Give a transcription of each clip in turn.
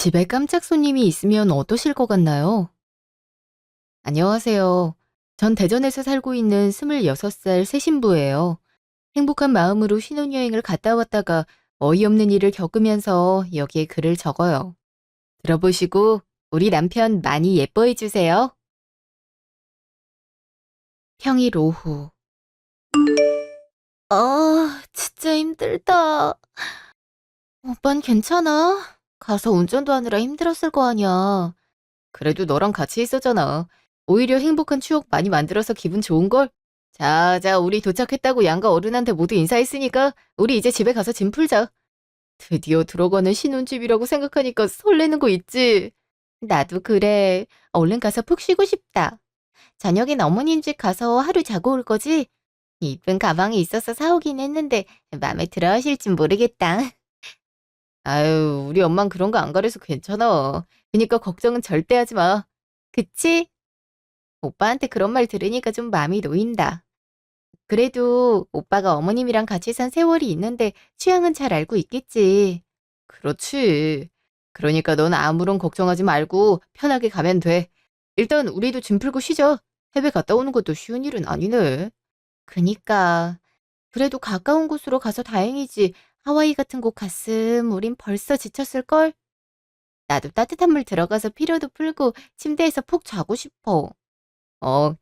집에 깜짝 손님이 있으면 어떠실 것 같나요? 안녕하세요. 전 대전에서 살고 있는 26살 새 신부예요. 행복한 마음으로 신혼여행을 갔다 왔다가 어이없는 일을 겪으면서 여기에 글을 적어요. 들어보시고 우리 남편 많이 예뻐해 주세요. 평일 오후. 진짜 힘들다. 오빤 괜찮아? 가서 운전도 하느라 힘들었을 거 아니야. 그래도 너랑 같이 있었잖아. 오히려 행복한 추억 많이 만들어서 기분 좋은걸? 자, 자, 우리 도착했다고 양가 어른한테 모두 인사했으니까 우리 이제 집에 가서 짐 풀자. 드디어 들어가는 신혼집이라고 생각하니까 설레는 거 있지? 나도 그래. 얼른 가서 푹 쉬고 싶다. 저녁엔 어머님 집 가서 하루 자고 올 거지? 이쁜 가방이 있어서 사오긴 했는데 마음에 들어 하실진 모르겠다. 아유, 우리 엄만 그런 거 안 가려서 괜찮아. 그니까 걱정은 절대 하지 마. 그치? 오빠한테 그런 말 들으니까 좀 마음이 놓인다. 그래도 오빠가 어머님이랑 같이 산 세월이 있는데 취향은 잘 알고 있겠지. 그렇지. 그러니까 넌 아무런 걱정하지 말고 편하게 가면 돼. 일단 우리도 짐 풀고 쉬자. 해외 갔다 오는 것도 쉬운 일은 아니네. 그니까. 그래도 가까운 곳으로 가서 다행이지. 하와이 같은 곳 갔음 우린 벌써 지쳤을걸? 나도 따뜻한 물 들어가서 피로도 풀고 침대에서 푹 자고 싶어.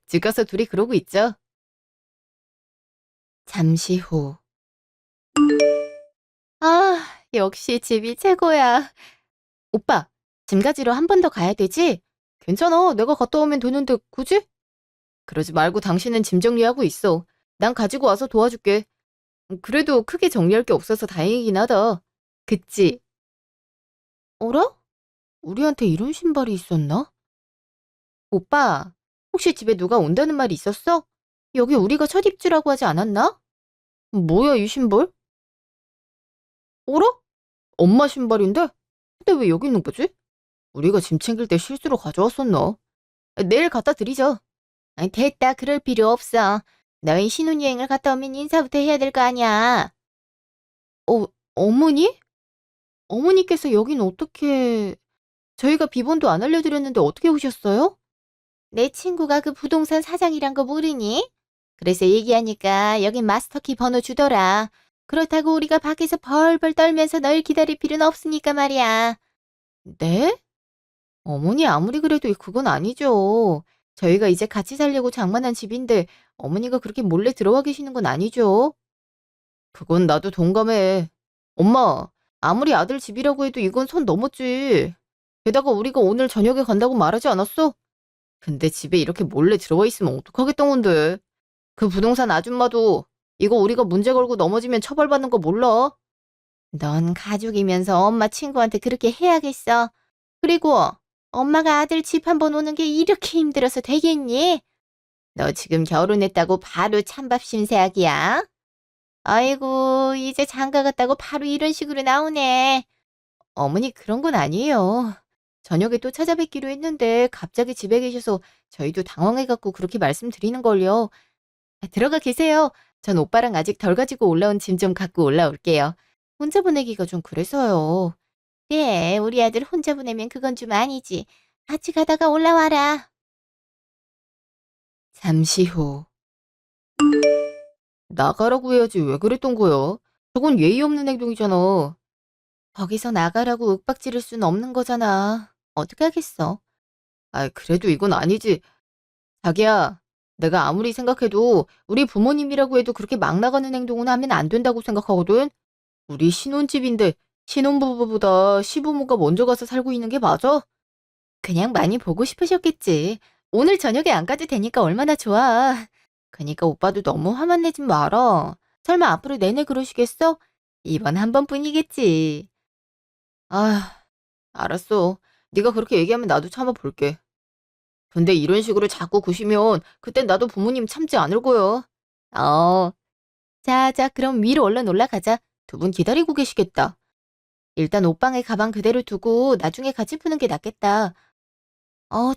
집 가서 둘이 그러고 있자. 잠시 후. 아, 역시 집이 최고야. 오빠, 짐 가지러 한 번 더 가야 되지? 괜찮아. 내가 갔다 오면 되는데 굳이? 그러지 말고 당신은 짐 정리하고 있어. 난 가지고 와서 도와줄게. 그래도 크게 정리할 게 없어서 다행이긴 하다. 그치? 어라? 우리한테 이런 신발이 있었나? 오빠, 혹시 집에 누가 온다는 말이 있었어? 여기 우리가 첫 입주라고 하지 않았나? 뭐야, 이 신발? 어라? 엄마 신발인데? 근데 왜 여기 있는 거지? 우리가 짐 챙길 때 실수로 가져왔었나? 내일 갖다 드리자. 아니, 됐다. 그럴 필요 없어. 너희 신혼여행을 갔다 오면 인사부터 해야 될 거 아니야. 어, 어머니? 어머니께서 여긴 어떻게... 저희가 비번도 안 알려드렸는데 어떻게 오셨어요? 내 친구가 그 부동산 사장이란 거 모르니? 그래서 얘기하니까 여긴 마스터키 번호 주더라. 그렇다고 우리가 밖에서 벌벌 떨면서 널 기다릴 필요는 없으니까 말이야. 네? 어머니 아무리 그래도 그건 아니죠. 저희가 이제 같이 살려고 장만한 집인데 어머니가 그렇게 몰래 들어와 계시는 건 아니죠. 그건 나도 동감해. 엄마, 아무리 아들 집이라고 해도 이건 선 넘었지. 게다가 우리가 오늘 저녁에 간다고 말하지 않았어? 근데 집에 이렇게 몰래 들어와 있으면 어떡하겠던 건데. 그 부동산 아줌마도 이거 우리가 문제 걸고 넘어지면 처벌받는 거 몰라? 넌 가족이면서 엄마 친구한테 그렇게 해야겠어. 그리고 엄마가 아들 집 한번 오는 게 이렇게 힘들어서 되겠니? 너 지금 결혼했다고 바로 찬밥 신세약이야? 아이고, 이제 장가 갔다고 바로 이런 식으로 나오네. 어머니 그런 건 아니에요. 저녁에 또 찾아뵙기로 했는데 갑자기 집에 계셔서 저희도 당황해갖고 그렇게 말씀드리는 걸요. 들어가 계세요. 전 오빠랑 아직 덜 가지고 올라온 짐 좀 갖고 올라올게요. 혼자 보내기가 좀 그래서요. 네, 우리 아들 혼자 보내면 그건 좀 아니지. 같이 가다가 올라와라. 잠시 후. 나가라고 해야지 왜 그랬던 거야? 저건 예의 없는 행동이잖아. 거기서 나가라고 윽박지를 수는 없는 거잖아. 어떡하겠어. 그래도 이건 아니지. 자기야, 내가 아무리 생각해도 우리 부모님이라고 해도 그렇게 막 나가는 행동은 하면 안 된다고 생각하거든? 우리 신혼집인데 신혼부부보다 시부모가 먼저 가서 살고 있는 게 맞아? 그냥 많이 보고 싶으셨겠지. 오늘 저녁에 안 가도 되니까 얼마나 좋아. 그니까 오빠도 너무 화만 내지 마라. 설마 앞으로 내내 그러시겠어? 이번 한 번뿐이겠지. 아, 알았어. 네가 그렇게 얘기하면 나도 참아볼게. 근데 이런 식으로 자꾸 구시면 그땐 나도 부모님 참지 않을 거야. 어, 자, 자, 그럼 위로 얼른 올라가자. 두 분 기다리고 계시겠다. 일단 옷방에 가방 그대로 두고 나중에 같이 푸는 게 낫겠다.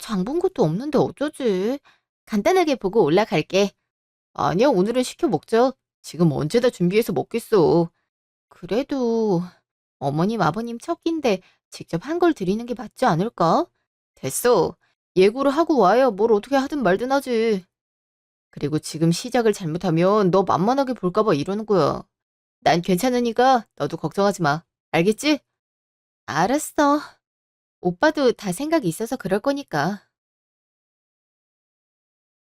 장 본 것도 없는데 어쩌지? 간단하게 보고 올라갈게. 아니야, 오늘은 시켜 먹자. 지금 언제 다 준비해서 먹겠어. 그래도 어머님, 아버님 첫 끼인데 직접 한 걸 드리는 게 맞지 않을까? 됐어. 예고를 하고 와야 뭘 어떻게 하든 말든 하지. 그리고 지금 시작을 잘못하면 너 만만하게 볼까 봐 이러는 거야. 난 괜찮으니까 너도 걱정하지 마. 알겠지? 알았어. 오빠도 다 생각이 있어서 그럴 거니까.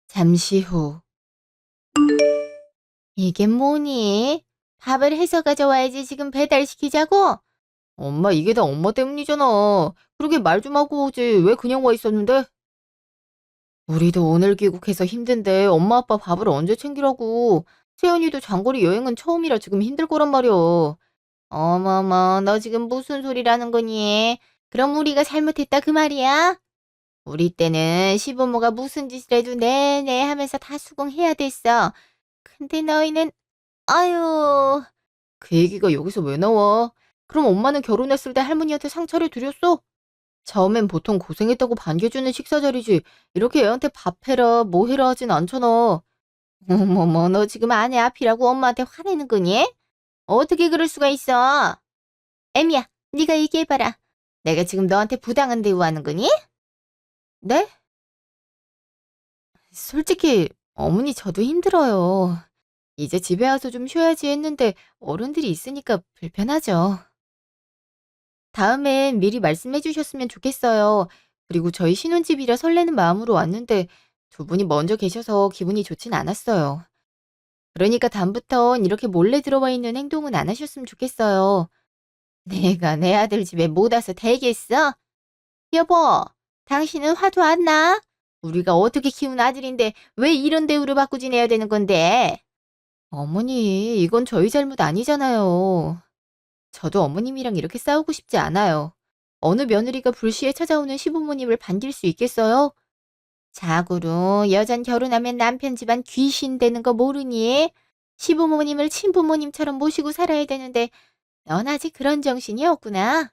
잠시 후. 이게 뭐니? 밥을 해서 가져와야지 지금 배달시키자고? 엄마 이게 다 엄마 때문이잖아. 그러게 말 좀 하고 오지. 왜 그냥 와 있었는데? 우리도 오늘 귀국해서 힘든데 엄마 아빠 밥을 언제 챙기라고. 채연이도 장거리 여행은 처음이라 지금 힘들 거란 말이야. 어머머, 너 지금 무슨 소리라는 거니? 그럼 우리가 잘못했다 그 말이야? 우리 때는 시부모가 무슨 짓을 해도 네네 하면서 다 수긍해야 됐어. 근데 너희는 아유. 그 얘기가 여기서 왜 나와? 그럼 엄마는 결혼했을 때 할머니한테 상처를 드렸어? 처음엔 보통 고생했다고 반겨주는 식사 자리지. 이렇게 애한테 밥 해라, 뭐 해라 하진 않잖아. 어머머, 너 지금 아내 앞이라고 엄마한테 화내는 거니? 어떻게 그럴 수가 있어? 애미야, 네가 얘기해봐라. 내가 지금 너한테 부당한 대우하는 거니? 네? 솔직히 어머니 저도 힘들어요. 이제 집에 와서 좀 쉬어야지 했는데 어른들이 있으니까 불편하죠. 다음엔 미리 말씀해 주셨으면 좋겠어요. 그리고 저희 신혼집이라 설레는 마음으로 왔는데 두 분이 먼저 계셔서 기분이 좋진 않았어요. 그러니까 다음부턴 이렇게 몰래 들어와 있는 행동은 안 하셨으면 좋겠어요. 내가 내 아들 집에 못 와서 되겠어? 여보, 당신은 화도 안 나? 우리가 어떻게 키운 아들인데 왜 이런 대우를 받고 지내야 되는 건데? 어머니, 이건 저희 잘못 아니잖아요. 저도 어머님이랑 이렇게 싸우고 싶지 않아요. 어느 며느리가 불시에 찾아오는 시부모님을 반길 수 있겠어요? 자고로 여잔 결혼하면 남편 집안 귀신 되는 거 모르니? 시부모님을 친부모님처럼 모시고 살아야 되는데 넌 아직 그런 정신이 없구나.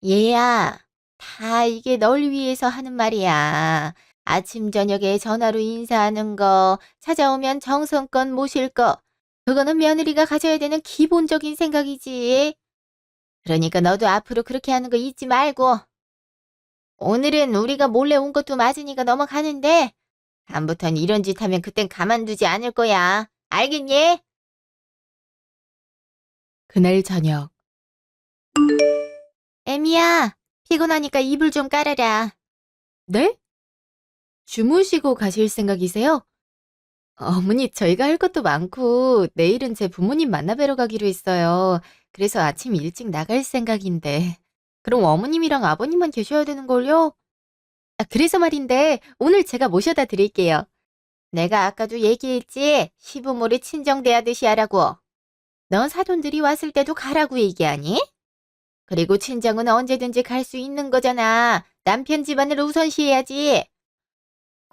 얘야, 다 이게 널 위해서 하는 말이야. 아침 저녁에 전화로 인사하는 거, 찾아오면 정성껏 모실 거, 그거는 며느리가 가져야 되는 기본적인 생각이지. 그러니까 너도 앞으로 그렇게 하는 거 잊지 말고. 오늘은 우리가 몰래 온 것도 맞으니까 넘어가는데, 다음부턴 이런 짓 하면 그땐 가만두지 않을 거야. 알겠니? 그날 저녁. 애미야, 피곤하니까 이불 좀 깔아라. 네? 주무시고 가실 생각이세요? 어머니, 저희가 할 것도 많고, 내일은 제 부모님 만나 뵈러 가기로 했어요. 그래서 아침 일찍 나갈 생각인데. 그럼 어머님이랑 아버님만 계셔야 되는걸요? 아, 그래서 말인데, 오늘 제가 모셔다 드릴게요. 내가 아까도 얘기했지? 시부모를 친정대하듯이 하라고. 넌 사돈들이 왔을 때도 가라고 얘기하니? 그리고 친정은 언제든지 갈 수 있는 거잖아. 남편 집안을 우선시해야지.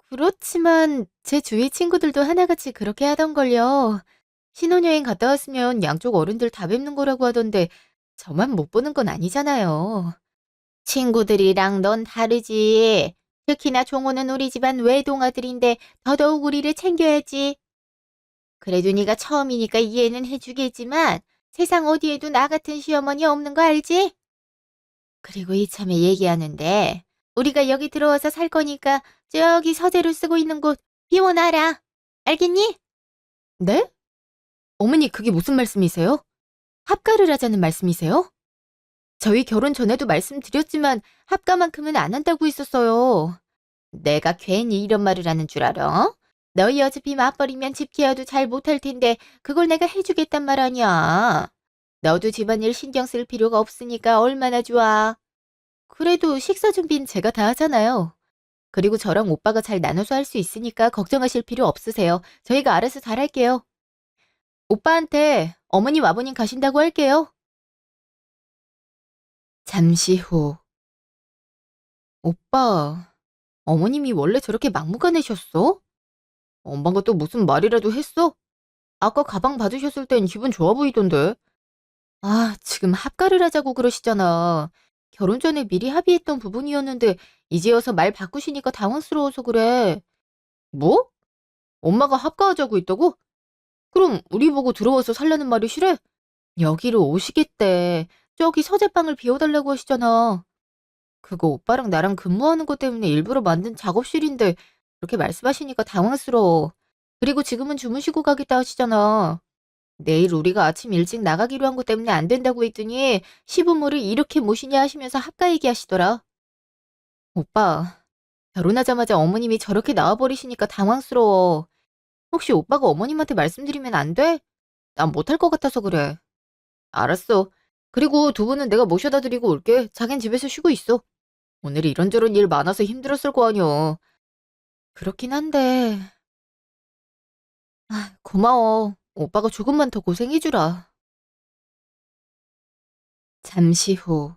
그렇지만 제 주위 친구들도 하나같이 그렇게 하던걸요. 신혼여행 갔다 왔으면 양쪽 어른들 다 뵙는 거라고 하던데 저만 못 보는 건 아니잖아요. 친구들이랑 넌 다르지. 특히나 종호는 우리 집안 외동아들인데 더더욱 우리를 챙겨야지. 그래도 네가 처음이니까 이해는 해주겠지만 세상 어디에도 나 같은 시어머니 없는 거 알지? 그리고 이참에 얘기하는데 우리가 여기 들어와서 살 거니까 저기 서재로 쓰고 있는 곳 비워놔라. 알겠니? 네? 어머니 그게 무슨 말씀이세요? 합가를 하자는 말씀이세요? 저희 결혼 전에도 말씀드렸지만 합가만큼은 안 한다고 했었어요. 내가 괜히 이런 말을 하는 줄 알아? 너희 어차피 맞벌이면 집 케어도 잘 못할 텐데 그걸 내가 해주겠단 말 아니야. 너도 집안일 신경 쓸 필요가 없으니까 얼마나 좋아. 그래도 식사 준비는 제가 다 하잖아요. 그리고 저랑 오빠가 잘 나눠서 할 수 있으니까 걱정하실 필요 없으세요. 저희가 알아서 잘할게요. 오빠한테 어머님 아버님 가신다고 할게요. 잠시 후. 오빠, 어머님이 원래 저렇게 막무가내셨어? 엄마가 또 무슨 말이라도 했어? 아까 가방 받으셨을 땐 기분 좋아 보이던데. 아, 지금 합가를 하자고 그러시잖아. 결혼 전에 미리 합의했던 부분이었는데 이제 와서 말 바꾸시니까 당황스러워서 그래. 뭐? 엄마가 합가하자고 했다고? 그럼 우리 보고 들어와서 살라는 말이 싫어? 여기로 오시겠대. 저기 서재방을 비워달라고 하시잖아. 그거 오빠랑 나랑 근무하는 것 때문에 일부러 만든 작업실인데 그렇게 말씀하시니까 당황스러워. 그리고 지금은 주무시고 가겠다 하시잖아. 내일 우리가 아침 일찍 나가기로 한 것 때문에 안 된다고 했더니 시부모를 이렇게 모시냐 하시면서 합가 얘기하시더라. 오빠, 결혼하자마자 어머님이 저렇게 나와버리시니까 당황스러워. 혹시 오빠가 어머님한테 말씀드리면 안 돼? 난 못할 것 같아서 그래. 알았어. 그리고 두 분은 내가 모셔다 드리고 올게. 자긴 집에서 쉬고 있어. 오늘 이런저런 일 많아서 힘들었을 거 아니야. 그렇긴 한데. 고마워. 오빠가 조금만 더 고생해주라. 잠시 후.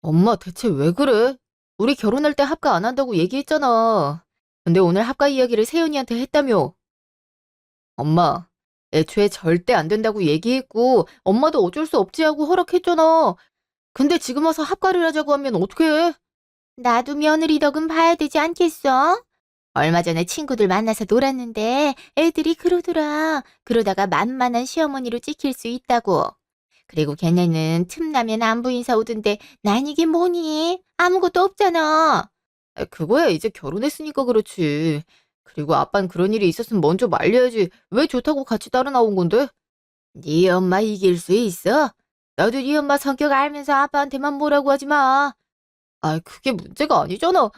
엄마 대체 왜 그래? 우리 결혼할 때 합가 안 한다고 얘기했잖아. 근데 오늘 합가 이야기를 세연이한테 했다며. 엄마, 애초에 절대 안 된다고 얘기했고 엄마도 어쩔 수 없지 하고 허락했잖아. 근데 지금 와서 합가를 하자고 하면 어떡해? 나도 며느리 덕은 봐야 되지 않겠어? 얼마 전에 친구들 만나서 놀았는데 애들이 그러더라. 그러다가 만만한 시어머니로 찍힐 수 있다고. 그리고 걔네는 틈나면 안부 인사 오던데 난 이게 뭐니? 아무것도 없잖아. 그거야 이제 결혼했으니까 그렇지. 그리고 아빤 그런 일이 있었으면 먼저 말려야지. 왜 좋다고 같이 따라 나온 건데? 네 엄마 이길 수 있어? 나도 네 엄마 성격 알면서 아빠한테만 뭐라고 하지 마. 그게 문제가 아니잖아.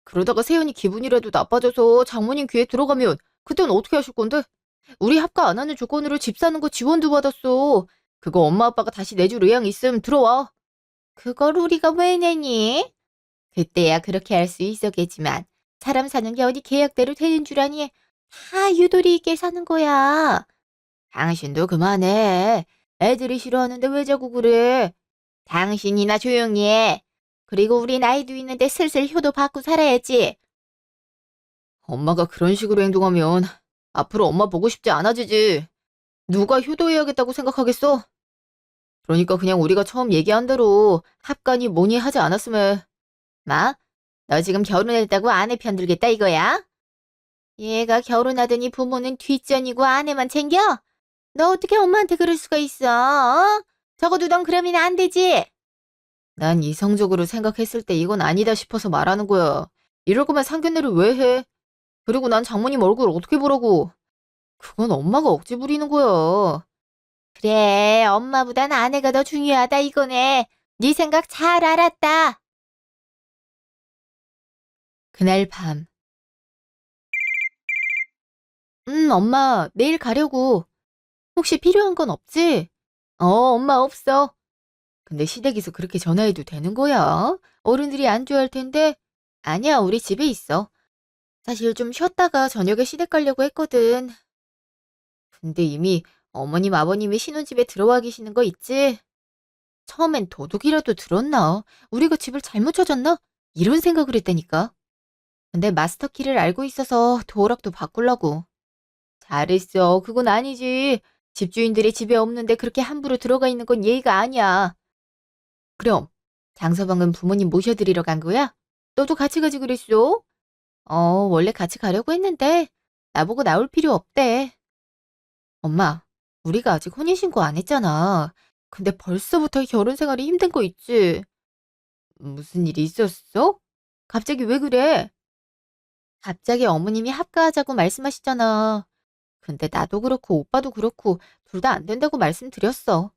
그러다가 세연이 기분이라도 나빠져서 장모님 귀에 들어가면 그땐 어떻게 하실 건데? 우리 합가 안 하는 조건으로 집 사는 거 지원도 받았어. 그거 엄마 아빠가 다시 내줄 의향 있음 들어와. 그걸 우리가 왜 내니? 그때야 그렇게 할 수 있었겠지만 사람 사는 게 어디 계약대로 되는 줄 아니? 다 유도리 있게 사는 거야. 당신도 그만해. 애들이 싫어하는데 왜 자꾸 그래? 당신이나 조용히 해. 그리고 우리 나이도 있는데 슬슬 효도 받고 살아야지. 엄마가 그런 식으로 행동하면 앞으로 엄마 보고 싶지 않아지지. 누가 효도해야겠다고 생각하겠어? 그러니까 그냥 우리가 처음 얘기한 대로 합간이 뭐니 하지 않았으면. 마, 너 지금 결혼했다고 아내 편들겠다 이거야? 얘가 결혼하더니 부모는 뒷전이고 아내만 챙겨? 너 어떻게 엄마한테 그럴 수가 있어? 어? 적어도 넌 그러면 안 되지. 난 이성적으로 생각했을 때 이건 아니다 싶어서 말하는 거야. 이럴 거면 상견례를 왜 해? 그리고 난 장모님 얼굴 어떻게 보라고. 그건 엄마가 억지 부리는 거야. 그래, 엄마보단 아내가 더 중요하다 이거네. 네 생각 잘 알았다. 그날 밤. 엄마, 내일 가려고. 혹시 필요한 건 없지? 엄마 없어. 근데 시댁에서 그렇게 전화해도 되는 거야? 어른들이 안 좋아할 텐데. 아니야, 우리 집에 있어. 사실 좀 쉬었다가 저녁에 시댁 가려고 했거든. 근데 이미 어머님, 아버님이 신혼집에 들어와 계시는 거 있지? 처음엔 도둑이라도 들었나? 우리가 집을 잘못 찾았나? 이런 생각을 했다니까. 근데 마스터키를 알고 있어서 도어락도 바꾸려고. 잘했어. 그건 아니지. 집주인들이 집에 없는데 그렇게 함부로 들어가 있는 건 예의가 아니야. 그럼 장서방은 부모님 모셔드리러 간 거야? 너도 같이 가지 그랬어? 원래 같이 가려고 했는데 나보고 나올 필요 없대. 엄마, 우리가 아직 혼인신고 안 했잖아. 근데 벌써부터 결혼 생활이 힘든 거 있지? 무슨 일이 있었어? 갑자기 왜 그래? 갑자기 어머님이 합가하자고 말씀하시잖아. 근데 나도 그렇고 오빠도 그렇고 둘 다 안 된다고 말씀드렸어.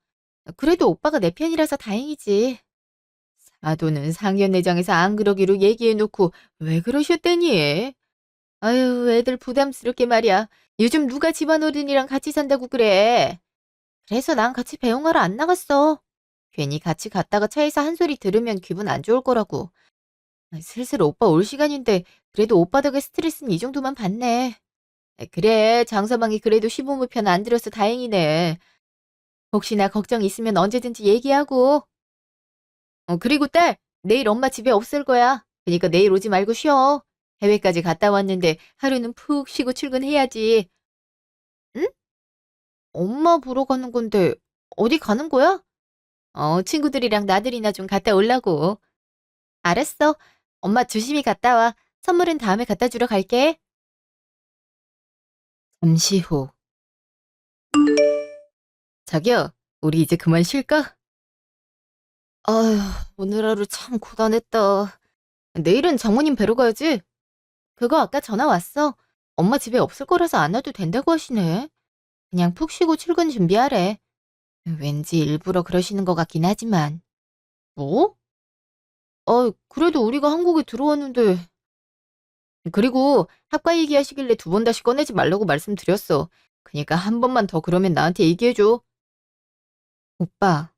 그래도 오빠가 내 편이라서 다행이지. 사도는 상견례장에서 안 그러기로 얘기해놓고 왜 그러셨대니? 아유, 애들 부담스럽게 말이야. 요즘 누가 집안 어른이랑 같이 산다고 그래. 그래서 난 같이 배웅하러 안 나갔어. 괜히 같이 갔다가 차에서 한 소리 들으면 기분 안 좋을 거라고. 슬슬 오빠 올 시간인데 그래도 오빠 덕에 스트레스는 이 정도만 받네. 그래, 장서방이 그래도 시부모 편 안 들어서 다행이네. 혹시나 걱정 있으면 언제든지 얘기하고. 그리고 딸, 내일 엄마 집에 없을 거야. 그러니까 내일 오지 말고 쉬어. 해외까지 갔다 왔는데 하루는 푹 쉬고 출근해야지. 응? 엄마 보러 가는 건데 어디 가는 거야? 친구들이랑 나들이나 좀 갔다 오려고. 알았어. 엄마 조심히 갔다 와. 선물은 다음에 갖다 주러 갈게. 잠시 후. 자기야, 우리 이제 그만 쉴까? 아휴, 오늘 하루 참 고단했다. 내일은 장모님 뵈러 가야지. 그거 아까 전화 왔어. 엄마 집에 없을 거라서 안 와도 된다고 하시네. 그냥 푹 쉬고 출근 준비하래. 왠지 일부러 그러시는 것 같긴 하지만. 뭐? 그래도 우리가 한국에 들어왔는데. 그리고 학과 얘기하시길래 두 번 다시 꺼내지 말라고 말씀드렸어. 그니까 한 번만 더 그러면 나한테 얘기해줘. 오빠,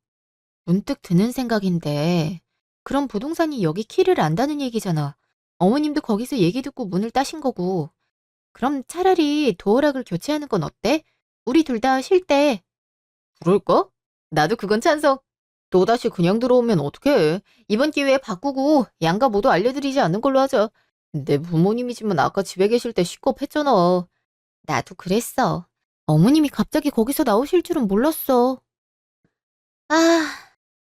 문득 드는 생각인데, 그럼 부동산이 여기 키를 안다는 얘기잖아. 어머님도 거기서 얘기 듣고 문을 따신 거고. 그럼 차라리 도어락을 교체하는 건 어때? 우리 둘 다 쉴 때. 그럴까? 나도 그건 찬성. 또다시 그냥 들어오면 어떡해. 이번 기회에 바꾸고 양가 모두 알려드리지 않는 걸로 하자. 내 부모님이지만 아까 집에 계실 때 시겁했잖아. 나도 그랬어. 어머님이 갑자기 거기서 나오실 줄은 몰랐어. 아,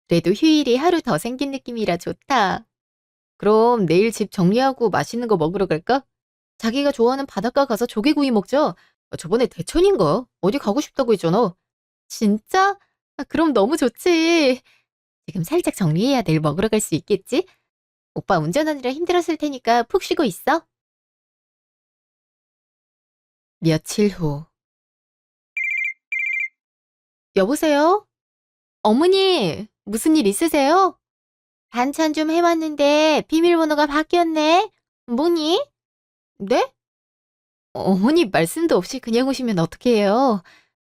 그래도 휴일이 하루 더 생긴 느낌이라 좋다. 그럼 내일 집 정리하고 맛있는 거 먹으러 갈까? 자기가 좋아하는 바닷가 가서 조개구이 먹자. 저번에 대천인가? 어디 가고 싶다고 했잖아. 진짜? 그럼 너무 좋지. 지금 살짝 정리해야 내일 먹으러 갈 수 있겠지? 오빠 운전하느라 힘들었을 테니까 푹 쉬고 있어. 며칠 후. 여보세요? 어머니, 무슨 일 있으세요? 반찬 좀 해왔는데 비밀번호가 바뀌었네. 뭐니? 네? 어머니 말씀도 없이 그냥 오시면 어떡해요?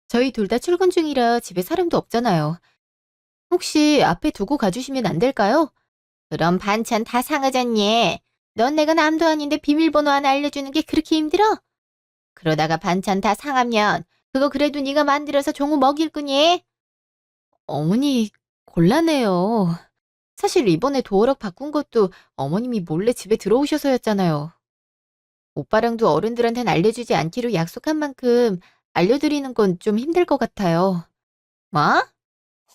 저희 둘 다 출근 중이라 집에 사람도 없잖아요. 혹시 앞에 두고 가주시면 안 될까요? 그럼 반찬 다 상하잖니. 넌 내가 남도 아닌데 비밀번호 하나 알려주는 게 그렇게 힘들어? 그러다가 반찬 다 상하면 그거 그래도 네가 만들어서 종우 먹일 거니? 어머니 곤란해요. 사실 이번에 도어락 바꾼 것도 어머님이 몰래 집에 들어오셔서였잖아요. 오빠랑도 어른들한텐 알려주지 않기로 약속한 만큼 알려드리는 건 좀 힘들 것 같아요. 뭐?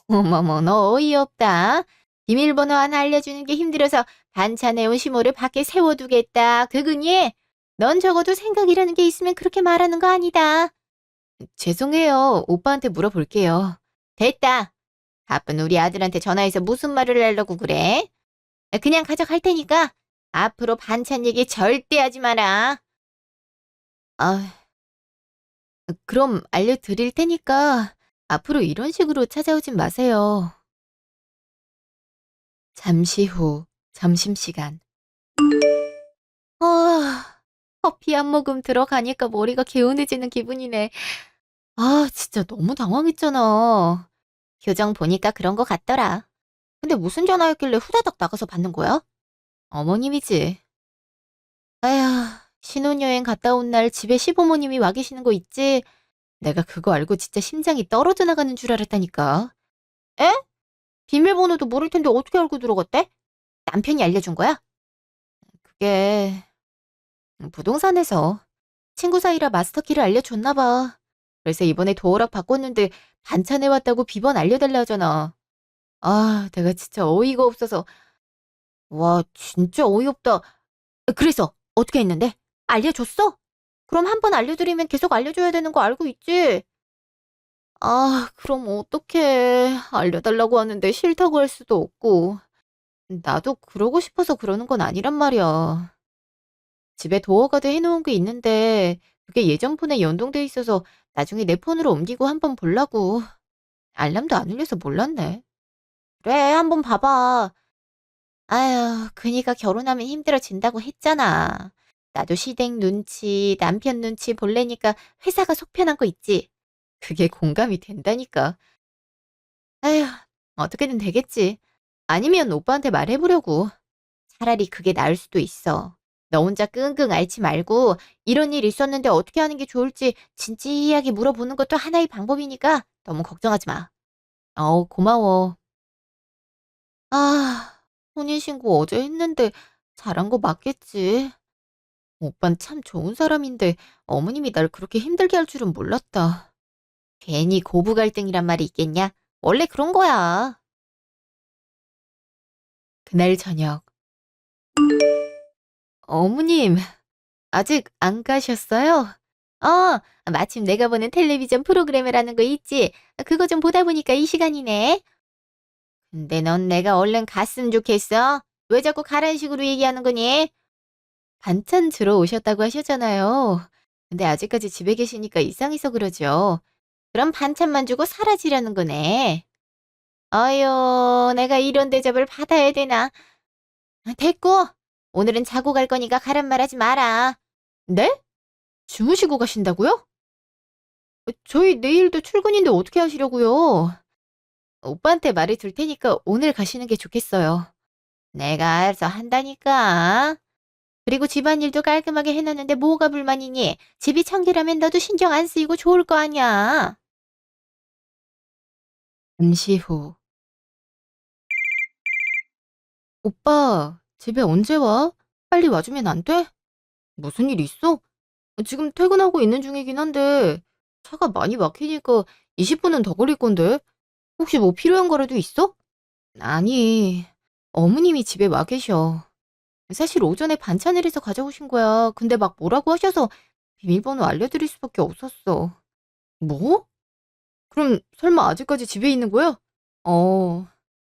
어머머, 너 어이없다. 비밀번호 하나 알려주는 게 힘들어서 반찬에 온 시모를 밖에 세워두겠다. 그거니? 넌 적어도 생각이라는 게 있으면 그렇게 말하는 거 아니다. 죄송해요. 오빠한테 물어볼게요. 됐다. 바쁜 우리 아들한테 전화해서 무슨 말을 하려고 그래? 그냥 가져갈 테니까 앞으로 반찬 얘기 절대 하지 마라. 아, 그럼 알려드릴 테니까 앞으로 이런 식으로 찾아오진 마세요. 잠시 후, 점심시간. 커피 한 모금 들어가니까 머리가 개운해지는 기분이네. 진짜 너무 당황했잖아. 교정 보니까 그런 거 같더라. 근데 무슨 전화였길래 후다닥 나가서 받는 거야? 어머님이지. 아휴, 신혼여행 갔다 온 날 집에 시부모님이 와 계시는 거 있지? 내가 그거 알고 진짜 심장이 떨어져 나가는 줄 알았다니까. 에? 비밀번호도 모를 텐데 어떻게 알고 들어갔대? 남편이 알려준 거야? 그게 부동산에서 친구 사이라 마스터키를 알려줬나 봐. 그래서 이번에 도어락 바꿨는데 반찬해 왔다고 비번 알려달라 하잖아. 내가 진짜 어이가 없어서. 와, 진짜 어이없다. 그래서 어떻게 했는데? 알려줬어? 그럼 한 번 알려드리면 계속 알려줘야 되는 거 알고 있지? 그럼 어떡해. 알려달라고 하는데 싫다고 할 수도 없고. 나도 그러고 싶어서 그러는 건 아니란 말이야. 집에 도어가드 해놓은 게 있는데 그게 예전 폰에 연동돼 있어서 나중에 내 폰으로 옮기고 한번 보려고. 알람도 안 울려서 몰랐네. 그래, 한번 봐봐. 아휴, 그니까 결혼하면 힘들어진다고 했잖아. 나도 시댁 눈치, 남편 눈치 볼래니까 회사가 속편한 거 있지. 그게 공감이 된다니까. 아휴, 어떻게든 되겠지. 아니면 오빠한테 말해보려고. 차라리 그게 나을 수도 있어. 너 혼자 끙끙 앓지 말고 이런 일 있었는데 어떻게 하는 게 좋을지 진지하게 물어보는 것도 하나의 방법이니까 너무 걱정하지 마. 고마워. 혼인신고 어제 했는데 잘한 거 맞겠지? 오빤 참 좋은 사람인데 어머님이 날 그렇게 힘들게 할 줄은 몰랐다. 괜히 고부 갈등이란 말이 있겠냐? 원래 그런 거야. 그날 저녁. 어머님, 아직 안 가셨어요? 마침 내가 보는 텔레비전 프로그램이라는 거 있지? 그거 좀 보다 보니까 이 시간이네. 근데 넌 내가 얼른 갔으면 좋겠어? 왜 자꾸 가란 식으로 얘기하는 거니? 반찬 주러 오셨다고 하셨잖아요. 근데 아직까지 집에 계시니까 이상해서 그러죠. 그럼 반찬만 주고 사라지려는 거네. 아유, 내가 이런 대접을 받아야 되나? 됐고, 오늘은 자고 갈 거니까 가란 말 하지 마라. 네? 주무시고 가신다고요? 저희 내일도 출근인데 어떻게 하시려고요? 오빠한테 말을 줄 테니까 오늘 가시는 게 좋겠어요. 내가 알아서 한다니까. 그리고 집안일도 깔끔하게 해놨는데 뭐가 불만이니? 집이 청결하면 너도 신경 안 쓰이고 좋을 거 아니야. 잠시 후. 오빠, 집에 언제 와? 빨리 와주면 안 돼? 무슨 일 있어? 지금 퇴근하고 있는 중이긴 한데 차가 많이 막히니까 20분은 더 걸릴 건데. 혹시 뭐 필요한 거라도 있어? 아니, 어머님이 집에 와 계셔. 사실 오전에 반찬을 해서 가져오신 거야. 근데 막 뭐라고 하셔서 비밀번호 알려드릴 수밖에 없었어. 뭐? 그럼 설마 아직까지 집에 있는 거야? 어,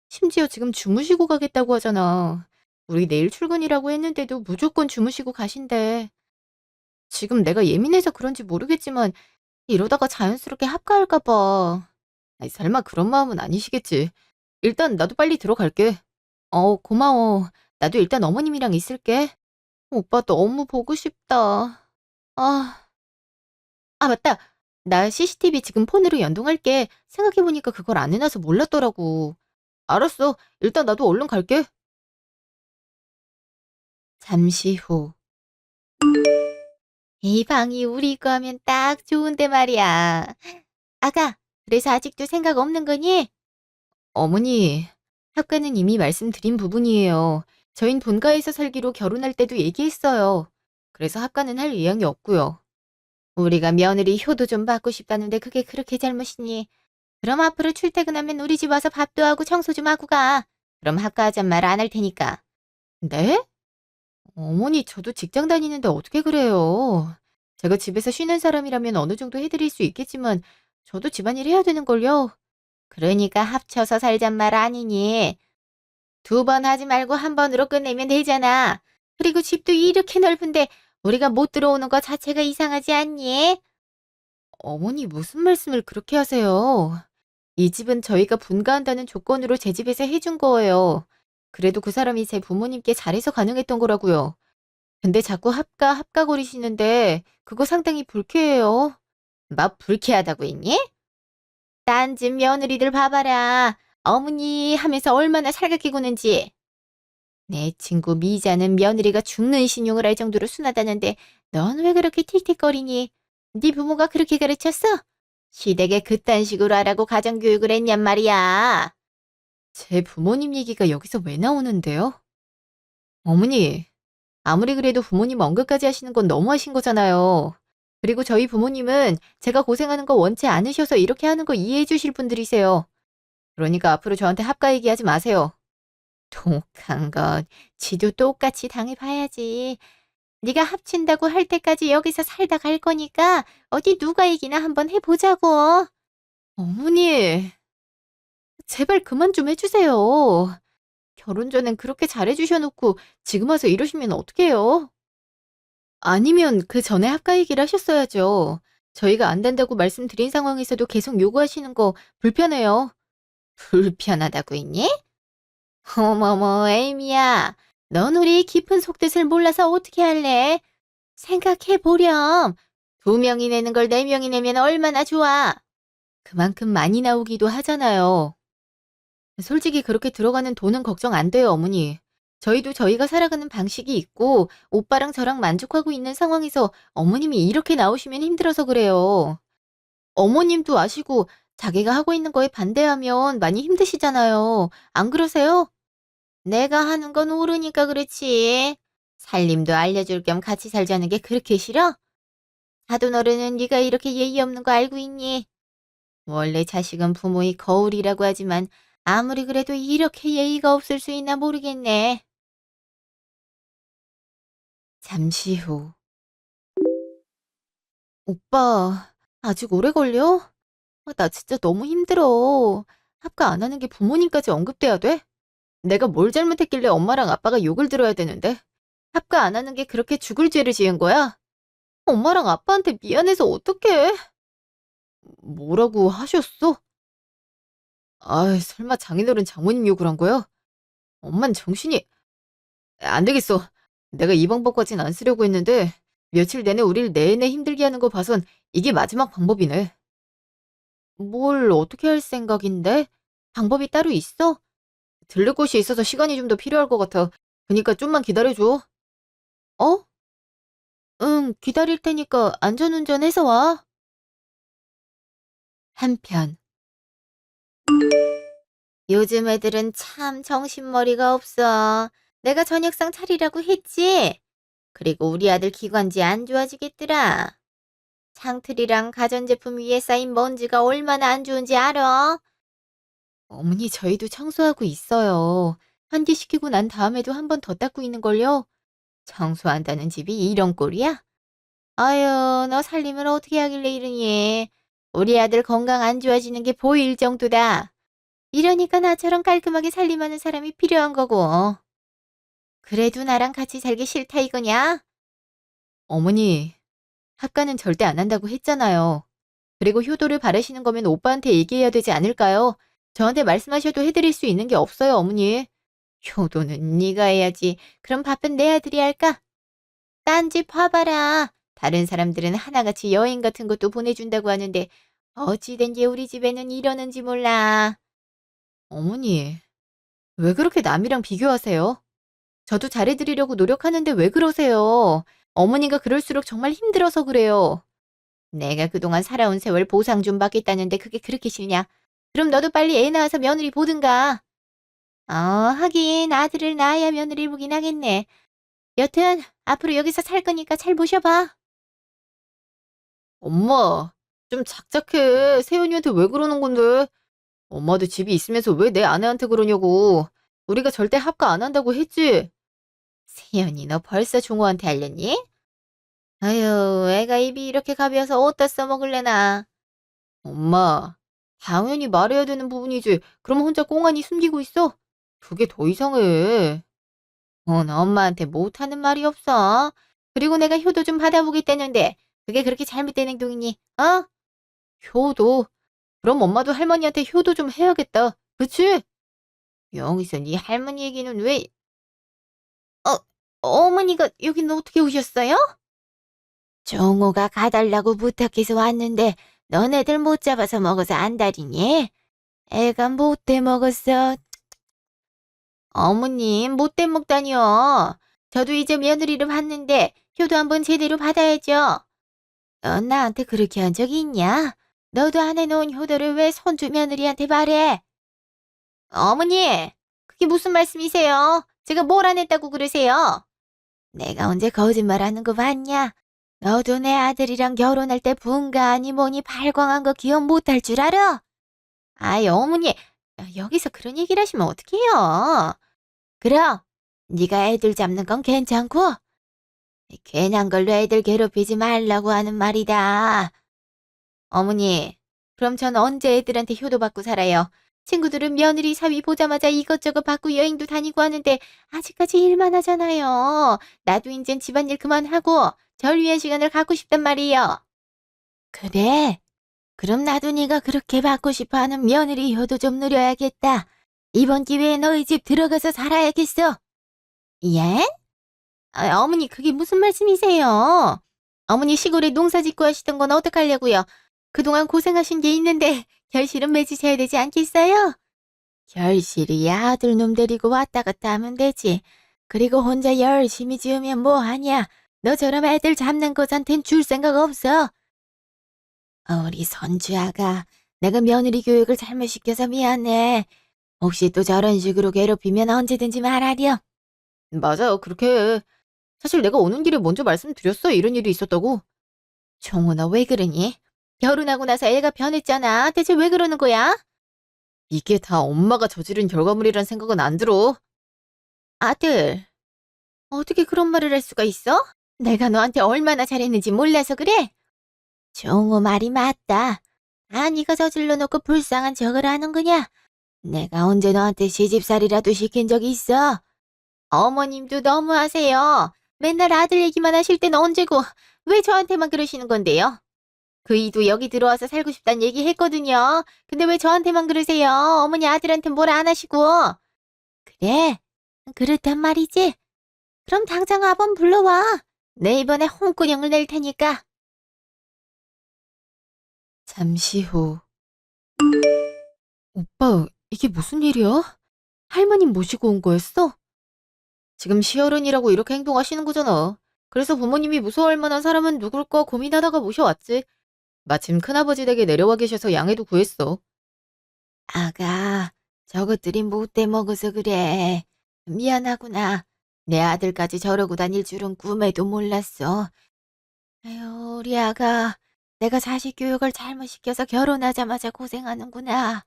심지어 지금 주무시고 가겠다고 하잖아. 우리 내일 출근이라고 했는데도 무조건 주무시고 가신대. 지금 내가 예민해서 그런지 모르겠지만 이러다가 자연스럽게 합가할까 봐. 아니, 설마 그런 마음은 아니시겠지. 일단 나도 빨리 들어갈게. 고마워. 나도 일단 어머님이랑 있을게. 오빠 너무 보고 싶다. 아, 맞다. 나 CCTV 지금 폰으로 연동할게. 생각해보니까 그걸 안 해놔서 몰랐더라고. 알았어. 일단 나도 얼른 갈게. 잠시 후. 이 방이 우리 거 하면 딱 좋은데 말이야. 아가, 그래서 아직도 생각 없는 거니? 어머니, 학과는 이미 말씀드린 부분이에요. 저흰 본가에서 살기로 결혼할 때도 얘기했어요. 그래서 학과는 할 의향이 없고요. 우리가 며느리 효도 좀 받고 싶다는데 그게 그렇게 잘못이니? 그럼 앞으로 출퇴근하면 우리 집 와서 밥도 하고 청소 좀 하고 가. 그럼 학과하잔 말 안 할 테니까. 네? 어머니, 저도 직장 다니는데 어떻게 그래요? 제가 집에서 쉬는 사람이라면 어느 정도 해드릴 수 있겠지만 저도 집안일 해야 되는걸요. 그러니까 합쳐서 살잔 말 아니니. 두 번 하지 말고 한 번으로 끝내면 되잖아. 그리고 집도 이렇게 넓은데 우리가 못 들어오는 거 자체가 이상하지 않니? 어머니, 무슨 말씀을 그렇게 하세요? 이 집은 저희가 분가한다는 조건으로 제 집에서 해준 거예요. 그래도 그 사람이 제 부모님께 잘해서 가능했던 거라고요. 근데 자꾸 합가거리시는데 그거 상당히 불쾌해요. 막 불쾌하다고 했니? 딴 집 며느리들 봐봐라. 어머니 하면서 얼마나 살갑게 구는지. 내 친구 미자는 며느리가 죽는 신용을 할 정도로 순하다는데 넌 왜 그렇게 틱틱거리니? 네 부모가 그렇게 가르쳤어? 시댁에 그딴 식으로 하라고 가정교육을 했냔 말이야. 제 부모님 얘기가 여기서 왜 나오는데요? 어머니, 아무리 그래도 부모님 언급까지 하시는 건 너무하신 거잖아요. 그리고 저희 부모님은 제가 고생하는 거 원치 않으셔서 이렇게 하는 거 이해해 주실 분들이세요. 그러니까 앞으로 저한테 합가 얘기하지 마세요. 독한 것, 지도 똑같이 당해봐야지. 네가 합친다고 할 때까지 여기서 살다 갈 거니까 어디 누가 얘기나 한번 해보자고. 어머니, 제발 그만 좀 해주세요. 결혼 전엔 그렇게 잘해주셔놓고 지금 와서 이러시면 어떡해요? 아니면 그 전에 합가 얘기를 하셨어야죠. 저희가 안 된다고 말씀드린 상황에서도 계속 요구하시는 거 불편해요. 불편하다고 했니? 어머머, 에이미야. 넌 우리 깊은 속뜻을 몰라서 어떻게 할래? 생각해보렴. 두 명이 내는 걸 네 명이 내면 얼마나 좋아. 그만큼 많이 나오기도 하잖아요. 솔직히 그렇게 들어가는 돈은 걱정 안 돼요, 어머니. 저희도 저희가 살아가는 방식이 있고 오빠랑 저랑 만족하고 있는 상황에서 어머님이 이렇게 나오시면 힘들어서 그래요. 어머님도 아시고 자기가 하고 있는 거에 반대하면 많이 힘드시잖아요. 안 그러세요? 내가 하는 건 옳으니까 그렇지. 살림도 알려줄 겸 같이 살자는 게 그렇게 싫어? 사돈 어른은 네가 이렇게 예의 없는 거 알고 있니? 원래 자식은 부모의 거울이라고 하지만 아무리 그래도 이렇게 예의가 없을 수 있나 모르겠네. 잠시 후. 오빠, 아직 오래 걸려? 나 진짜 너무 힘들어. 합가 안 하는 게 부모님까지 언급돼야 돼? 내가 뭘 잘못했길래 엄마랑 아빠가 욕을 들어야 되는데? 합가 안 하는 게 그렇게 죽을 죄를 지은 거야? 엄마랑 아빠한테 미안해서 어떡해? 뭐라고 하셨어? 설마 장인어른 장모님 욕을 한 거야? 엄만 정신이... 안 되겠어. 내가 이 방법까진 안 쓰려고 했는데 며칠 내내 우릴 내내 힘들게 하는 거 봐선 이게 마지막 방법이네. 뭘 어떻게 할 생각인데? 방법이 따로 있어? 들를 곳이 있어서 시간이 좀 더 필요할 것 같아. 그니까 좀만 기다려줘. 어? 응, 기다릴 테니까 안전운전해서 와. 한편. 요즘 애들은 참 정신머리가 없어. 내가 저녁상 차리라고 했지? 그리고 우리 아들 기관지 안 좋아지겠더라. 창틀이랑 가전제품 위에 쌓인 먼지가 얼마나 안 좋은지 알아? 어머니, 저희도 청소하고 있어요. 환기시키고 난 다음에도 한 번 더 닦고 있는걸요. 청소한다는 집이 이런 꼴이야? 아유, 너 살림을 어떻게 하길래 이러니? 우리 아들 건강 안 좋아지는 게 보일 정도다. 이러니까 나처럼 깔끔하게 살림하는 사람이 필요한 거고. 그래도 나랑 같이 살기 싫다 이거냐? 어머니, 합가는 절대 안 한다고 했잖아요. 그리고 효도를 바라시는 거면 오빠한테 얘기해야 되지 않을까요? 저한테 말씀하셔도 해드릴 수 있는 게 없어요, 어머니. 효도는 네가 해야지. 그럼 밥은 내 아들이 할까? 딴 집 봐봐라. 다른 사람들은 하나같이 여행 같은 것도 보내준다고 하는데 어찌된 게 우리 집에는 이러는지 몰라. 어머니, 왜 그렇게 남이랑 비교하세요? 저도 잘해드리려고 노력하는데 왜 그러세요? 어머니가 그럴수록 정말 힘들어서 그래요. 내가 그동안 살아온 세월 보상 좀 받겠다는데 그게 그렇게 싫냐? 그럼 너도 빨리 애 낳아서 며느리 보든가. 하긴 아들을 낳아야 며느리 보긴 하겠네. 여튼 앞으로 여기서 살 거니까 잘 모셔봐. 엄마, 좀 작작해. 세연이한테 왜 그러는 건데? 엄마도 집이 있으면서 왜 내 아내한테 그러냐고. 우리가 절대 합가 안 한다고 했지? 세연이 너 벌써 종호한테 알렸니? 아유, 애가 입이 이렇게 가벼워서 어디다 써먹을래나. 엄마, 당연히 말해야 되는 부분이지. 그럼 혼자 꽁하니 숨기고 있어? 그게 더 이상해. 엄마한테 못하는 말이 없어. 그리고 내가 효도 좀 받아보겠다는데 그게 그렇게 잘못된 행동이니? 어? 효도? 그럼 엄마도 할머니한테 효도 좀 해야겠다. 그치? 여기서 네 할머니 얘기는 왜... 어, 어머니가 여긴 어떻게 오셨어요? 정호가 가달라고 부탁해서 왔는데 너네들 못 잡아서 먹어서 안달이니? 애가 못돼 먹었어. 어머님, 못돼 먹다니요. 저도 이제 며느리를 봤는데 효도 한번 제대로 받아야죠. 넌 나한테 그렇게 한 적이 있냐? 너도 안 해놓은 효도를 왜 손주 며느리한테 말해? 어머니, 그게 무슨 말씀이세요? 제가 뭘 안 했다고 그러세요? 내가 언제 거짓말하는 거 봤냐? 너도 내 아들이랑 결혼할 때 분가하니 뭐니 발광한 거 기억 못할 줄 알아? 아이, 어머니, 여기서 그런 얘기를 하시면 어떡해요? 그럼 네가 애들 잡는 건 괜찮고 괜한 걸로 애들 괴롭히지 말라고 하는 말이다. 어머니, 그럼 전 언제 애들한테 효도받고 살아요? 친구들은 며느리 사위 보자마자 이것저것 받고 여행도 다니고 하는데 아직까지 일만 하잖아요. 나도 이젠 집안일 그만하고 절 위한 시간을 갖고 싶단 말이에요. 그래? 그럼 나도 네가 그렇게 받고 싶어하는 며느리 효도 좀 누려야겠다. 이번 기회에 너희 집 들어가서 살아야겠어. 예? 어머니 그게 무슨 말씀이세요? 어머니 시골에 농사 짓고 하시던 건 어떡하려고요? 그동안 고생하신 게 있는데 결실은 맺으셔야 되지 않겠어요? 결실이 아들놈 데리고 왔다 갔다 하면 되지. 그리고 혼자 열심히 지으면 뭐하냐? 너처럼 애들 잡는 것한텐 줄 생각 없어. 우리 선주아가 내가 며느리 교육을 잘못 시켜서 미안해. 혹시 또 저런 식으로 괴롭히면 언제든지 말하렴. 맞아요. 그렇게 해. 사실 내가 오는 길에 먼저 말씀드렸어. 이런 일이 있었다고. 정훈아 왜 그러니? 결혼하고 나서 애가 변했잖아. 대체 왜 그러는 거야? 이게 다 엄마가 저지른 결과물이란 생각은 안 들어. 아들, 어떻게 그런 말을 할 수가 있어? 내가 너한테 얼마나 잘했는지 몰라서 그래? 종호 말이 맞다. 네가 저질러 놓고 불쌍한 척을 하는 거냐? 내가 언제 너한테 시집살이라도 시킨 적이 있어? 어머님도 너무하세요. 맨날 아들 얘기만 하실 땐 언제고 왜 저한테만 그러시는 건데요? 그 이도 여기 들어와서 살고 싶단 얘기 했거든요. 근데 왜 저한테만 그러세요? 어머니 아들한테 뭘 안 하시고. 그래, 그렇단 말이지. 그럼 당장 아범 불러와. 내 이번에 홍군형을 낼 테니까. 잠시 후. 오빠, 이게 무슨 일이야? 할머님 모시고 온 거였어? 지금 시어른이라고 이렇게 행동하시는 거잖아. 그래서 부모님이 무서워할 만한 사람은 누굴까 고민하다가 모셔왔지. 마침 큰아버지 댁에 내려와 계셔서 양해도 구했어. 아가, 저것들이 못돼 먹어서 그래. 미안하구나. 내 아들까지 저러고 다닐 줄은 꿈에도 몰랐어. 아유, 우리 아가, 내가 자식 교육을 잘못 시켜서 결혼하자마자 고생하는구나.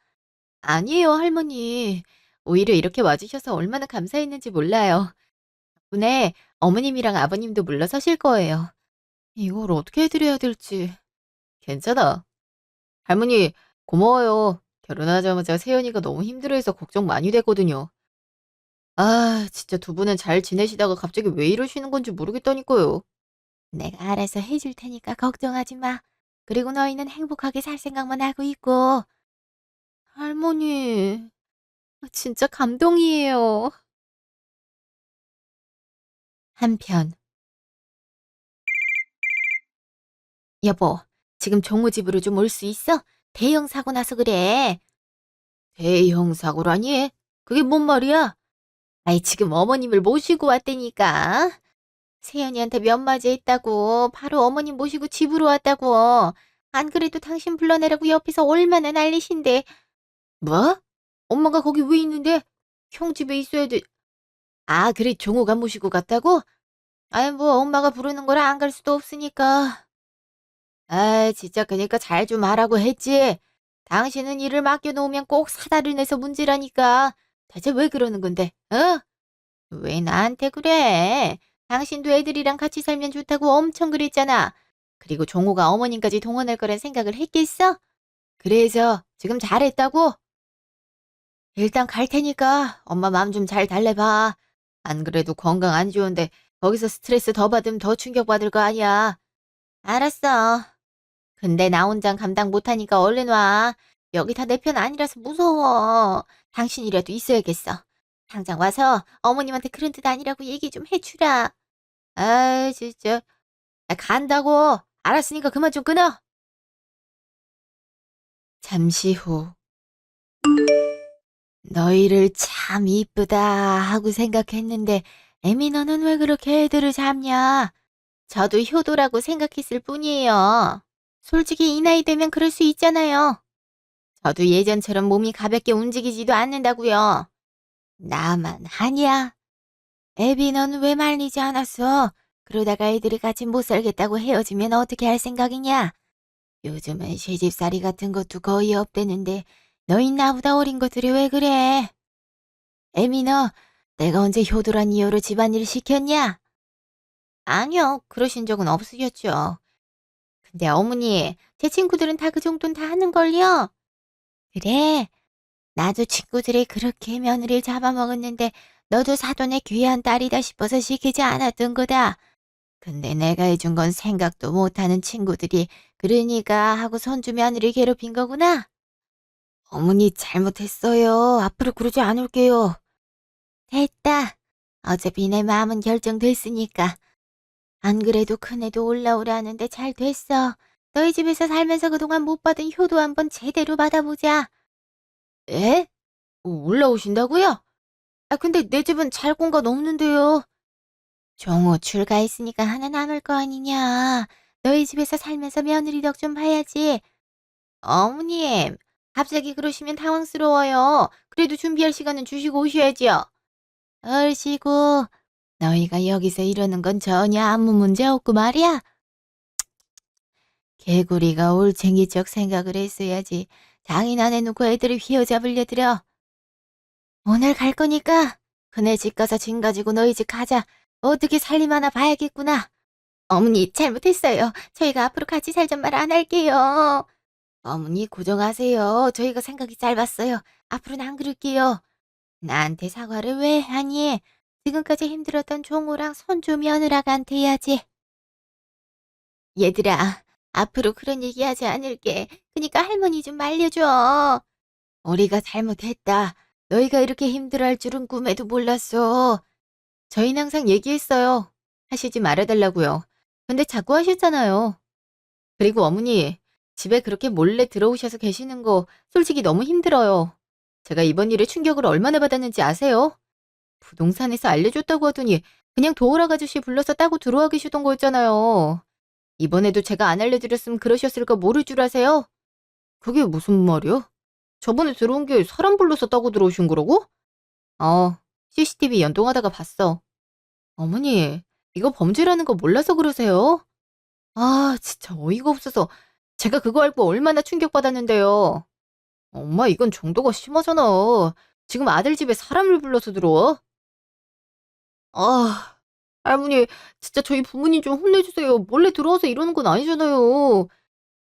아니에요, 할머니. 오히려 이렇게 와주셔서 얼마나 감사했는지 몰라요. 덕분에 어머님이랑 아버님도 물러서실 거예요. 이걸 어떻게 해드려야 될지. 괜찮아. 할머니, 고마워요. 결혼하자마자 세연이가 너무 힘들어해서 걱정 많이 됐거든요. 아, 진짜 두 분은 잘 지내시다가 갑자기 왜 이러시는 건지 모르겠다니까요. 내가 알아서 해줄 테니까 걱정하지 마. 그리고 너희는 행복하게 살 생각만 하고 있고. 할머니, 진짜 감동이에요. 한편, 여보, 지금 종호 집으로 좀 올 수 있어? 대형 사고 나서 그래. 대형 사고라니? 그게 뭔 말이야? 아이, 지금 어머님을 모시고 왔다니까. 세연이한테 면마제했다고 바로 어머님 모시고 집으로 왔다고. 안 그래도 당신 불러내라고 옆에서 얼마나 난리신데. 뭐? 엄마가 거기 왜 있는데? 형 집에 있어야 돼. 아, 그래 종호가 모시고 갔다고? 아이, 뭐 엄마가 부르는 거라 안 갈 수도 없으니까. 아, 진짜 그니까 잘 좀 하라고 했지. 당신은 일을 맡겨놓으면 꼭 사다를 내서 문제라니까. 대체 왜 그러는 건데? 어? 왜 나한테 그래? 당신도 애들이랑 같이 살면 좋다고 엄청 그랬잖아. 그리고 종호가 어머님까지 동원할 거란 생각을 했겠어? 그래서 지금 잘했다고? 일단 갈 테니까 엄마 마음 좀 잘 달래봐. 안 그래도 건강 안 좋은데 거기서 스트레스 더 받으면 더 충격받을 거 아니야. 알았어. 근데 나 혼자 감당 못하니까 얼른 와. 여기 다 내 편 아니라서 무서워. 당신이라도 있어야겠어. 당장 와서 어머님한테 그런 뜻 아니라고 얘기 좀 해주라. 아, 진짜. 간다고. 알았으니까 그만 좀 끊어. 잠시 후. 너희를 참 이쁘다 하고 생각했는데 애미 너는 왜 그렇게 애들을 잡냐? 저도 효도라고 생각했을 뿐이에요. 솔직히 이 나이 되면 그럴 수 있잖아요. 저도 예전처럼 몸이 가볍게 움직이지도 않는다고요. 나만 하냐? 애비 넌 왜 말리지 않았어? 그러다가 애들이 같이 못 살겠다고 헤어지면 어떻게 할 생각이냐? 요즘은 시집살이 같은 것도 거의 없대는데 너희 나보다 어린 것들이 왜 그래? 애미 너 내가 언제 효도란 이유로 집안일 시켰냐? 아니요, 그러신 적은 없으셨죠. 근데 어머니, 제 친구들은 다 그 정도는 다 하는걸요? 그래, 나도 친구들이 그렇게 며느리를 잡아먹었는데 너도 사돈의 귀한 딸이다 싶어서 시키지 않았던 거다. 근데 내가 해준 건 생각도 못하는 친구들이 그러니까 하고 손주 며느리 괴롭힌 거구나. 어머니 잘못했어요. 앞으로 그러지 않을게요. 됐다. 어차피 내 마음은 결정됐으니까. 안 그래도 큰애도 올라오라는데 잘 됐어. 너희 집에서 살면서 그동안 못 받은 효도 한번 제대로 받아보자. 에? 올라오신다고요? 아, 근데 내 집은 잘 공간 없는데요. 종호 출가했으니까 하나 남을 거 아니냐. 너희 집에서 살면서 며느리 덕 좀 봐야지. 어머님, 갑자기 그러시면 당황스러워요. 그래도 준비할 시간은 주시고 오셔야지요. 얼씨구, 너희가 여기서 이러는 건 전혀 아무 문제 없고 말이야. 개구리가 올챙이적 생각을 했어야지. 장인 안 해놓고 애들을 휘어잡으려 들어. 오늘 갈 거니까 그네 집 가서 짐 가지고 너희 집 가자. 어떻게 살림 하나 봐야겠구나. 어머니, 잘못했어요. 저희가 앞으로 같이 살잔 말 안 할게요. 어머니, 고정하세요. 저희가 생각이 짧았어요. 앞으로는 안 그럴게요. 나한테 사과를 왜 하니? 지금까지 힘들었던 종호랑 손주 며느라한테 해야지. 얘들아, 앞으로 그런 얘기 하지 않을게. 그니까 할머니 좀 말려줘. 우리가 잘못했다. 너희가 이렇게 힘들어할 줄은 꿈에도 몰랐어. 저희는 항상 얘기했어요. 하시지 말아달라고요. 근데 자꾸 하셨잖아요. 그리고 어머니, 집에 그렇게 몰래 들어오셔서 계시는 거 솔직히 너무 힘들어요. 제가 이번 일에 충격을 얼마나 받았는지 아세요? 부동산에서 알려줬다고 하더니 그냥 도우락 아저씨 불러서 따고 들어와 계시던 거였잖아요. 이번에도 제가 안 알려드렸으면 그러셨을 거 모를 줄 아세요? 그게 무슨 말이야? 저번에 들어온 게 사람 불러서 따고 들어오신 거라고? 어, CCTV 연동하다가 봤어. 어머니, 이거 범죄라는 거 몰라서 그러세요? 아, 진짜 어이가 없어서 제가 그거 알고 얼마나 충격받았는데요. 엄마, 이건 정도가 심하잖아. 지금 아들 집에 사람을 불러서 들어와? 아, 할머니, 진짜 저희 부모님 좀 혼내주세요. 몰래 들어와서 이러는 건 아니잖아요.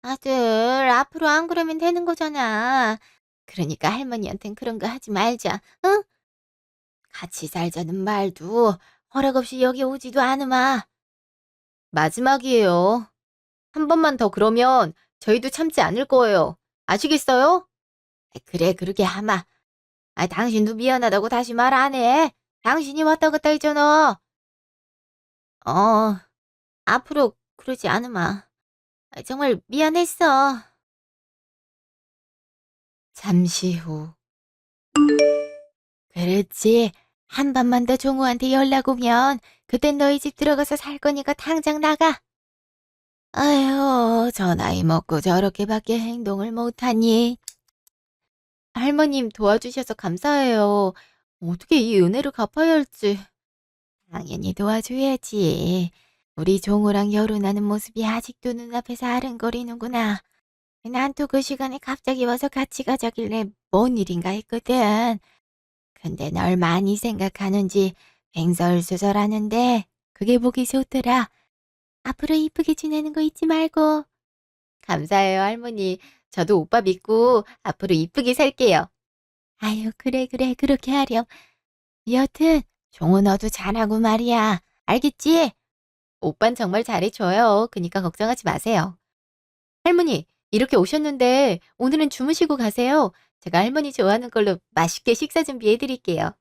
아들, 앞으로 안 그러면 되는 거잖아. 그러니까 할머니한텐 그런 거 하지 말자, 응? 같이 살자는 말도 허락 없이 여기 오지도 않으마. 마지막이에요. 한 번만 더 그러면 저희도 참지 않을 거예요. 아시겠어요? 그래, 그러게 하마. 당신도 미안하다고 다시 말 안 해. 당신이 왔다 갔다 했잖아. 어, 앞으로 그러지 않으마. 정말 미안했어. 잠시 후. 그렇지. 한 번만 더 종우한테 연락 오면 그땐 너희 집 들어가서 살 거니까 당장 나가. 아휴, 저 나이 먹고 저렇게밖에 행동을 못하니. 할머님 도와주셔서 감사해요. 어떻게 이 은혜를 갚아야 할지. 당연히 도와줘야지. 우리 종우랑 결혼하는 모습이 아직도 눈앞에서 아른거리는구나. 난 또 그 시간에 갑자기 와서 같이 가자길래 뭔 일인가 했거든. 근데 널 많이 생각하는지 횡설수설하는데 그게 보기 좋더라. 앞으로 이쁘게 지내는 거 잊지 말고. 감사해요, 할머니. 저도 오빠 믿고 앞으로 이쁘게 살게요. 아유, 그래, 그래. 그렇게 하렴. 여튼 종호 너도 잘하고 말이야. 알겠지? 오빤 정말 잘해줘요. 그니까 걱정하지 마세요. 할머니, 이렇게 오셨는데 오늘은 주무시고 가세요. 제가 할머니 좋아하는 걸로 맛있게 식사 준비해 드릴게요.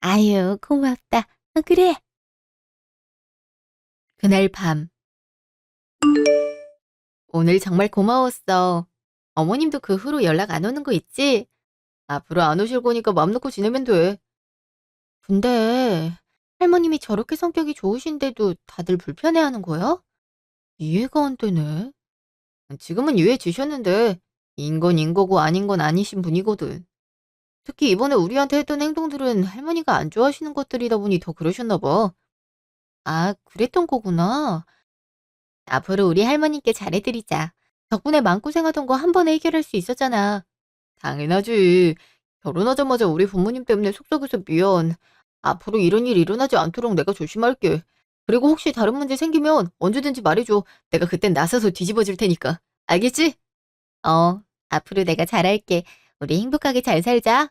아유, 고맙다. 그래. 그날 밤. 오늘 정말 고마웠어. 어머님도 그 후로 연락 안 오는 거 있지? 앞으로 안 오실 거니까 맘 놓고 지내면 돼. 근데 할머님이 저렇게 성격이 좋으신데도 다들 불편해하는 거야? 이해가 안 되네. 지금은 유해 주셨는데 인 거고 아닌 건 아니신 분이거든. 특히 이번에 우리한테 했던 행동들은 할머니가 안 좋아하시는 것들이다 보니 더 그러셨나 봐. 아, 그랬던 거구나. 앞으로 우리 할머니께 잘해드리자. 덕분에 마음고생하던 거 한 번에 해결할 수 있었잖아. 당연하지. 결혼하자마자 우리 부모님 때문에 속썩여서 미안. 앞으로 이런 일 일어나지 않도록 내가 조심할게. 그리고 혹시 다른 문제 생기면 언제든지 말해줘. 내가 그땐 나서서 뒤집어 줄 테니까. 알겠지? 앞으로 내가 잘할게. 우리 행복하게 잘 살자.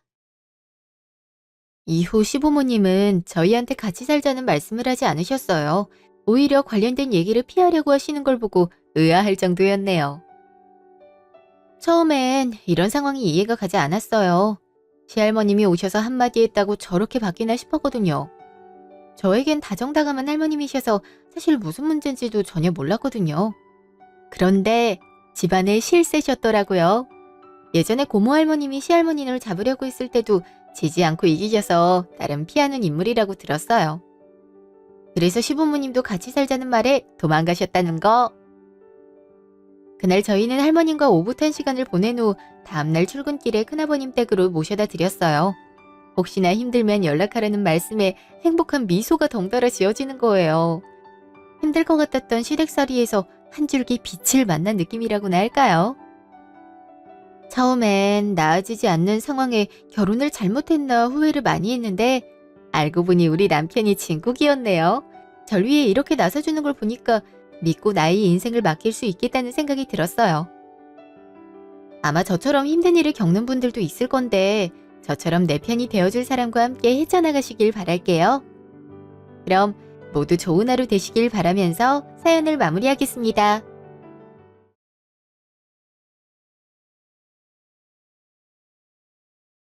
이후 시부모님은 저희한테 같이 살자는 말씀을 하지 않으셨어요. 오히려 관련된 얘기를 피하려고 하시는 걸 보고 의아할 정도였네요. 처음엔 이런 상황이 이해가 가지 않았어요. 시할머님이 오셔서 한마디 했다고 저렇게 바뀌나 싶었거든요. 저에겐 다정다감한 할머님이셔서 사실 무슨 문제인지도 전혀 몰랐거든요. 그런데 집안에 실세셨더라고요. 예전에 고모 할머님이 시할머니를 잡으려고 했을 때도 지지 않고 이기셔서 나름 피하는 인물이라고 들었어요. 그래서 시부모님도 같이 살자는 말에 도망가셨다는 거. 그날 저희는 할머님과 오붓한 시간을 보낸 후 다음날 출근길에 큰아버님 댁으로 모셔다 드렸어요. 혹시나 힘들면 연락하라는 말씀에 행복한 미소가 덩달아 지어지는 거예요. 힘들 것 같았던 시댁살이에서 한 줄기 빛을 만난 느낌이라고나 할까요? 처음엔 나아지지 않는 상황에 결혼을 잘못했나 후회를 많이 했는데 알고 보니 우리 남편이 진국이었네요. 절 위해 이렇게 나서주는 걸 보니까 믿고 나의 인생을 맡길 수 있겠다는 생각이 들었어요. 아마 저처럼 힘든 일을 겪는 분들도 있을 건데 저처럼 내 편이 되어줄 사람과 함께 헤쳐나가시길 바랄게요. 그럼 모두 좋은 하루 되시길 바라면서 사연을 마무리하겠습니다.